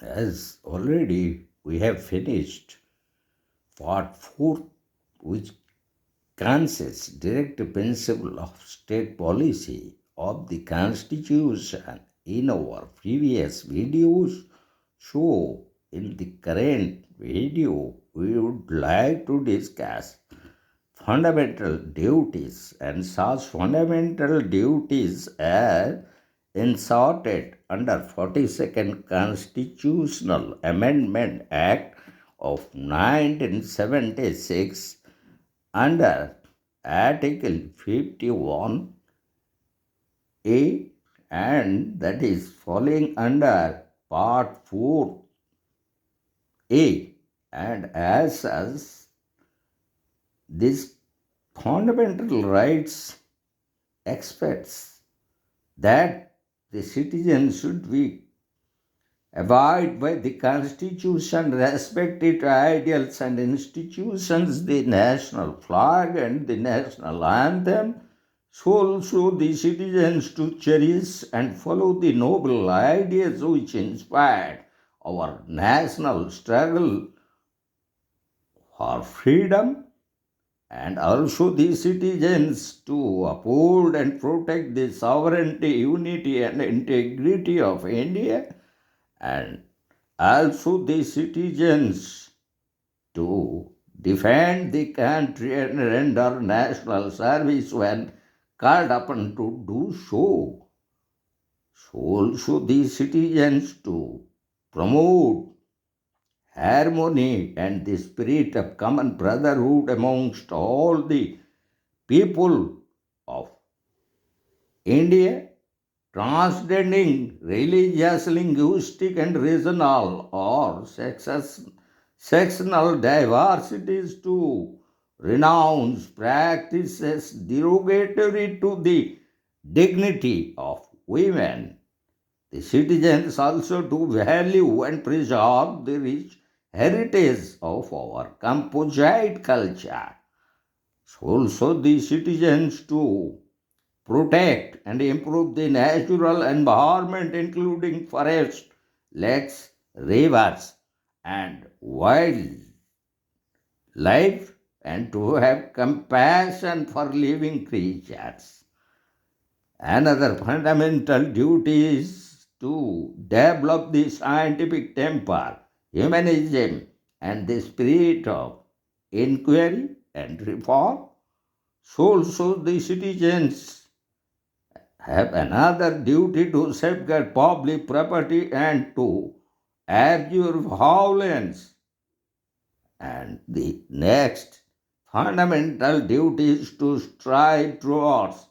As already we have finished part 4, which consists direct principle of state policy of the Constitution. In our previous videos, so in the current video, we would like to discuss fundamental duties, and such fundamental duties are inserted under 42nd Constitutional Amendment Act of 1976 under Article 51A, and that is falling under Part 4A, and as such this fundamental rights expects that the citizen should be abide by the Constitution, respect its ideals and institutions, the national flag and the national anthem. So also the citizens to cherish and follow the noble ideas which inspired our national struggle for freedom, and also the citizens to uphold and protect the sovereignty, unity, and integrity of India, and also the citizens to defend the country and render national service when called upon to do so. So also the citizens to promote harmony and the spirit of common brotherhood amongst all the people of India, transcending religious, linguistic, and regional or sectional diversities to renounce practices derogatory to the dignity of women. The citizens also to value and preserve the rich heritage of our composite culture. So also the citizens to protect and improve the natural environment, including forests, lakes, rivers, and wildlife, and to have compassion for living creatures. Another fundamental duty is to develop the scientific temper, humanism, and the spirit of inquiry and reform. So also the citizens have another duty to safeguard public property and to abjure violence. And the next fundamental duty is to strive towards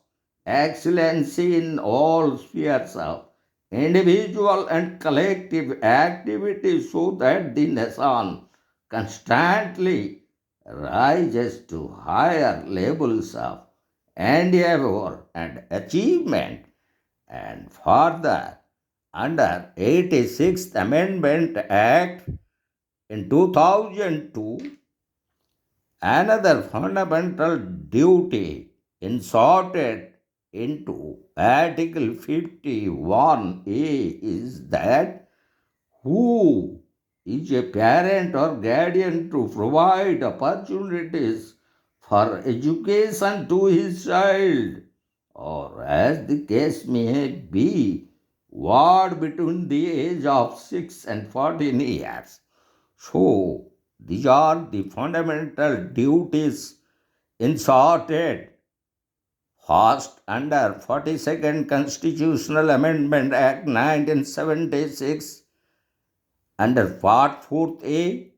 excellency in all spheres of individual and collective activities so that the nation constantly rises to higher levels of endeavor and achievement. And further, under 86th Amendment Act in 2002, another fundamental duty inserted into Article 51A is that who is a parent or guardian to provide opportunities for education to his child, or as the case may be, ward between the age of 6 and 14 years. So, these are the fundamental duties inserted first under 42nd Constitutional Amendment Act 1976 under Part 4A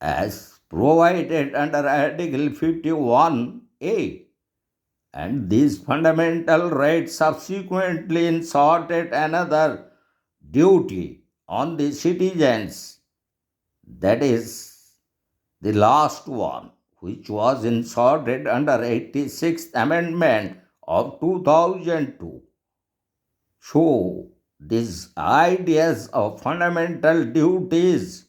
as provided under Article 51A, and these fundamental rights subsequently inserted another duty on the citizens, that is the last one, which was inserted under 86th Amendment of 2002. So, these ideas of fundamental duties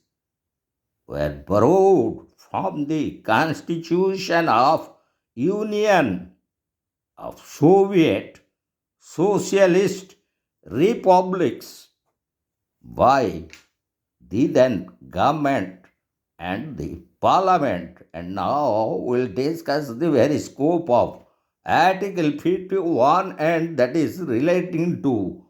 were borrowed from the Constitution of Union of Soviet Socialist Republics by the then government and the parliament. And now we'll discuss the very scope of Article 51, and that is relating to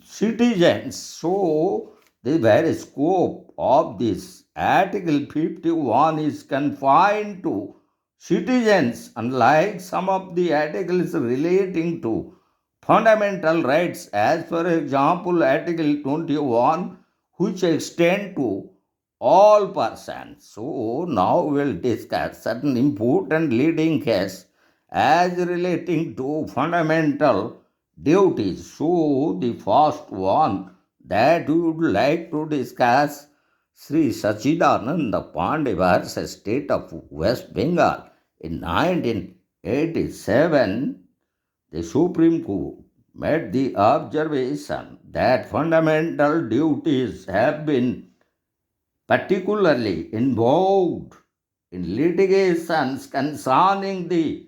citizens. So, the very scope of this Article 51 is confined to citizens, unlike some of the articles relating to fundamental rights, as for example, Article 21, which extend to all persons. So, now we'll discuss certain important leading cases as relating to fundamental duties. So, the first one that we would like to discuss, Sri Sachidananda Pandey versus State of West Bengal in 1987. The Supreme Court made the observation that fundamental duties have been particularly involved in litigations concerning the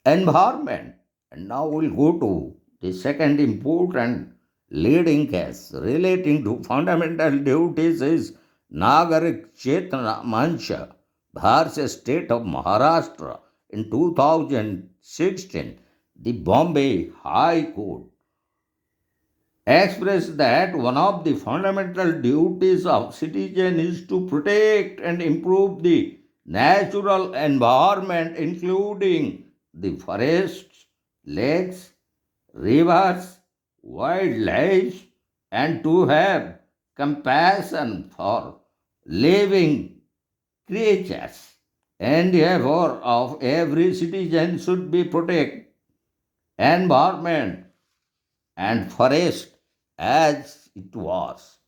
environment. And now we'll go to the second important leading case relating to fundamental duties is Nagarik Chetna Mancha versus State of Maharashtra in 2016. The Bombay High Court expressed that one of the fundamental duties of citizen is to protect and improve the natural environment, including the forests, lakes, rivers, wildlife, and to have compassion for living creatures. And therefore, of every citizen should be protect environment and forest as it was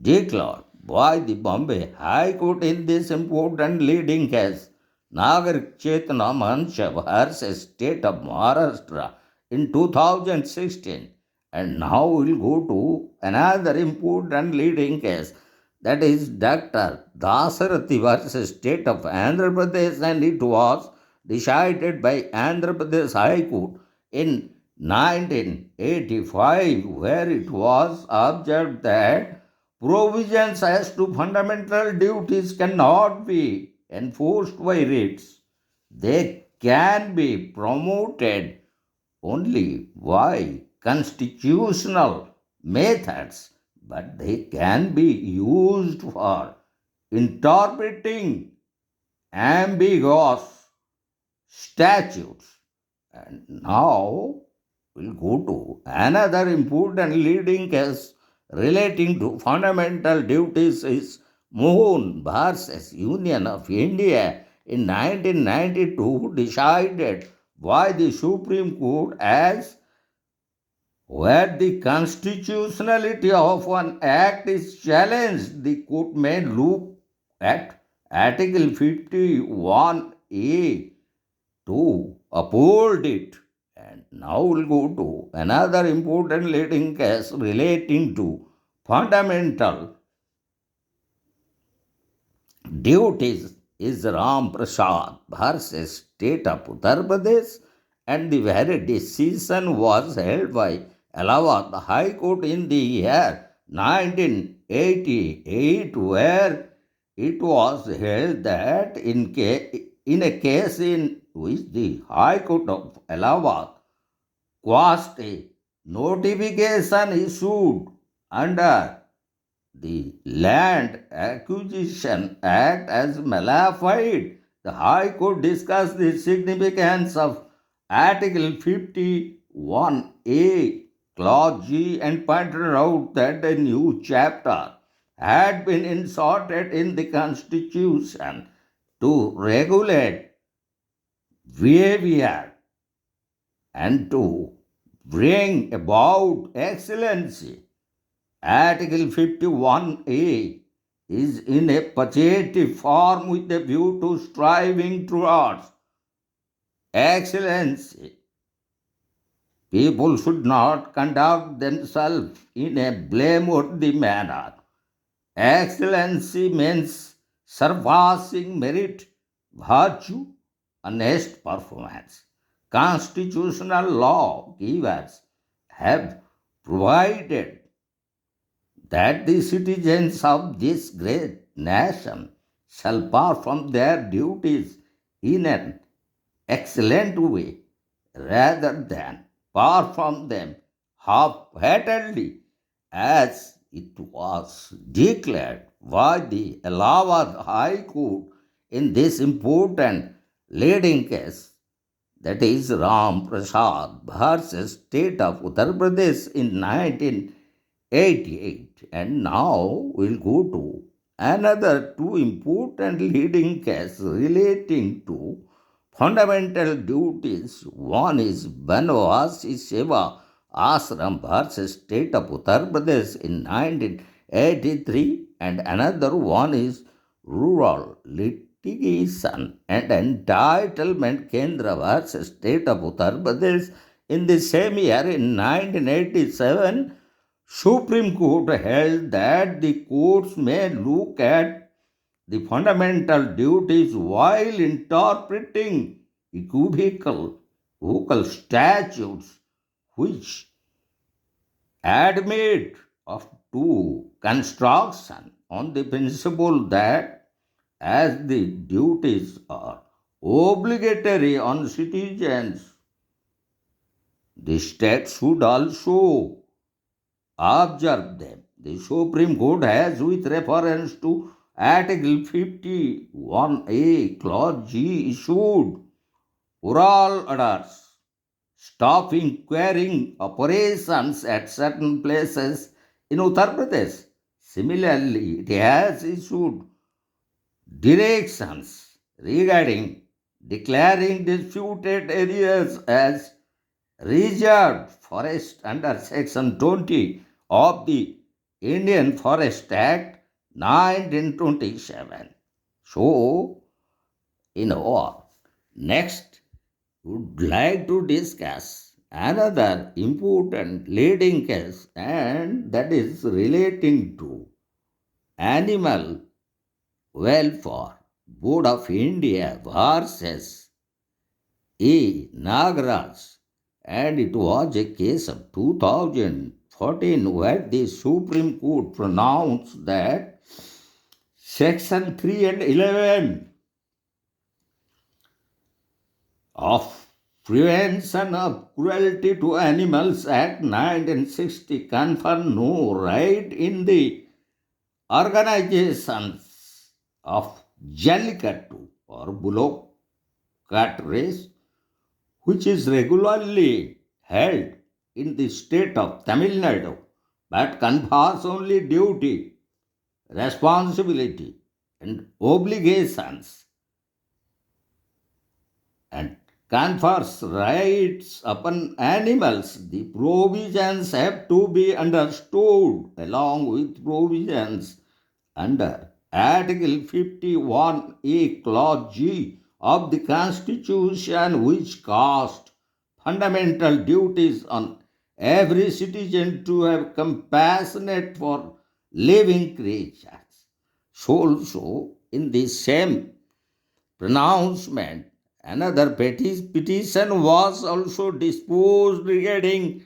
declared by the Bombay High Court in this important leading case, Nagar Chetna Mancha versus State of Maharashtra in 2016. And now we'll go to another important leading case, that is Dr. Dasarathi versus State of Andhra Pradesh, and it was decided by Andhra Pradesh High Court in 1985, where it was observed that provisions as to fundamental duties cannot be enforced by writs. They can be promoted only by constitutional methods, but they can be used for interpreting ambiguous statutes. And now we'll go to another important leading case relating to fundamental duties is Mohan versus Union of India in 1992, decided by the Supreme Court as where the constitutionality of an act is challenged, the court may look at Article 51A to uphold it. And now we'll go to another important leading case relating to fundamental duties is Ram Prasad versus State of Uttar Pradesh, and the very decision was held by Allahabad High Court in the year 1988, where it was held that in a case in which the High Court of Allahabad quashed a notification issued under the Land Acquisition Act as malified, the High Court discussed the significance of Article 51A, Clause G, and pointed out that a new chapter had been inserted in the Constitution to regulate behavior and to bring about excellency. Article 51A is in a positive form with a view to striving towards excellency. People should not conduct themselves in a blameworthy manner. Excellency means surpassing merit, virtue, honest performance. Constitutional law givers have provided that the citizens of this great nation shall perform their duties in an excellent way rather than perform them half-heartedly as it was declared by the Allahabad High Court in this important leading case, that is Ram Prasad versus State of Uttar Pradesh in 1988. And now we'll go to another two important leading cases relating to fundamental duties. One is Banvasi Seva Ashram versus State of Uttar Pradesh in 1983, and another one is Rural Litigation and Entitlement Kendra versus State of Uttar Pradesh in the same year in 1987. Supreme Court held that the courts may look at the fundamental duties while interpreting equivocal statutes which admit of to construction on the principle that as the duties are obligatory on citizens, the state should also observe them. The Supreme Court has, with reference to Article 51A, Clause G, issued oral orders stopping quarrying operations at certain places in Uttar Pradesh. Similarly, it has issued directions regarding declaring disputed areas as reserved forest under Section 20 of the Indian Forest Act 1927. So, in all, next, would like to discuss another important leading case, and that is relating to Animal Welfare Board of India versus A. Nagaraj, and it was a case of 2014 where the Supreme Court pronounced that Section 3 and 11 of Prevention of Cruelty to Animals Act 1960 confer no right in the organizations of Jallikattu or Bullock cart race, which is regularly held in the state of Tamil Nadu, but confers only duty, responsibility, and obligations, and confers rights upon animals. The provisions have to be understood along with provisions under Article 51A, Clause G of the Constitution, which cast fundamental duties on every citizen to have compassionate for living creatures. So also, in the same pronouncement, another petition was also disposed regarding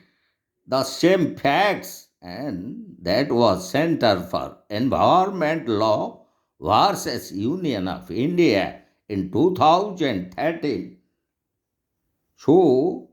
the same facts, and that was Center for Environment Law versus Union of India in 2013. So,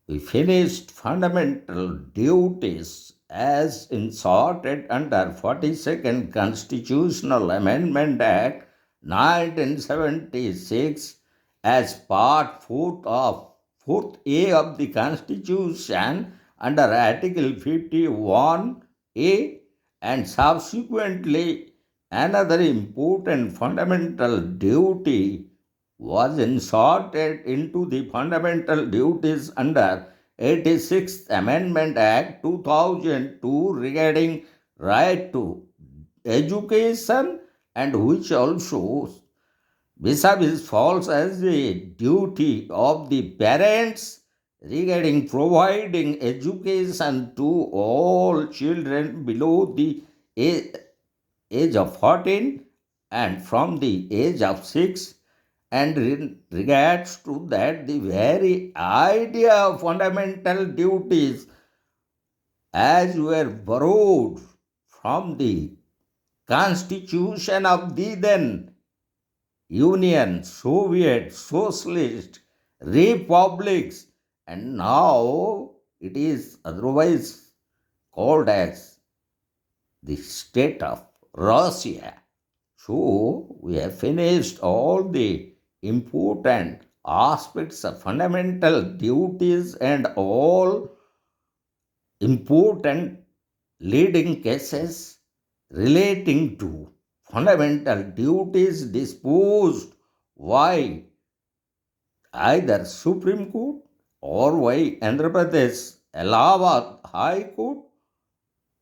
we finished fundamental duties as inserted under 42nd Constitutional Amendment Act 1976 as Part 4th A of the Constitution under Article 51A, and subsequently another important fundamental duty was inserted into the fundamental duties under 86th Amendment Act 2002 regarding right to education, and which also vis-a-vis falls as a duty of the parents regarding providing education to all children below the age of 14 and from the age of 6. And in regards to that, the very idea of fundamental duties as were borrowed from the constitution of the then Union, Soviet, Socialist republics, and now it is otherwise called as the state of Russia. So, we have finished all the important aspects of fundamental duties and all important leading cases relating to fundamental duties disposed by either Supreme Court or by Andhra Pradesh Allahabad High Court.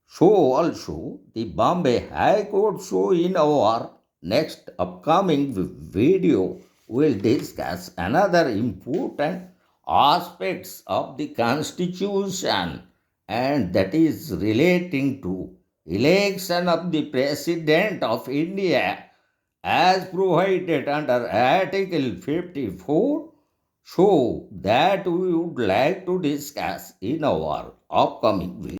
So also the Bombay High Court. So in our next upcoming video, we'll discuss another important aspects of the Constitution, and that is relating to election of the President of India as provided under Article 54. So that we would like to discuss in our upcoming video.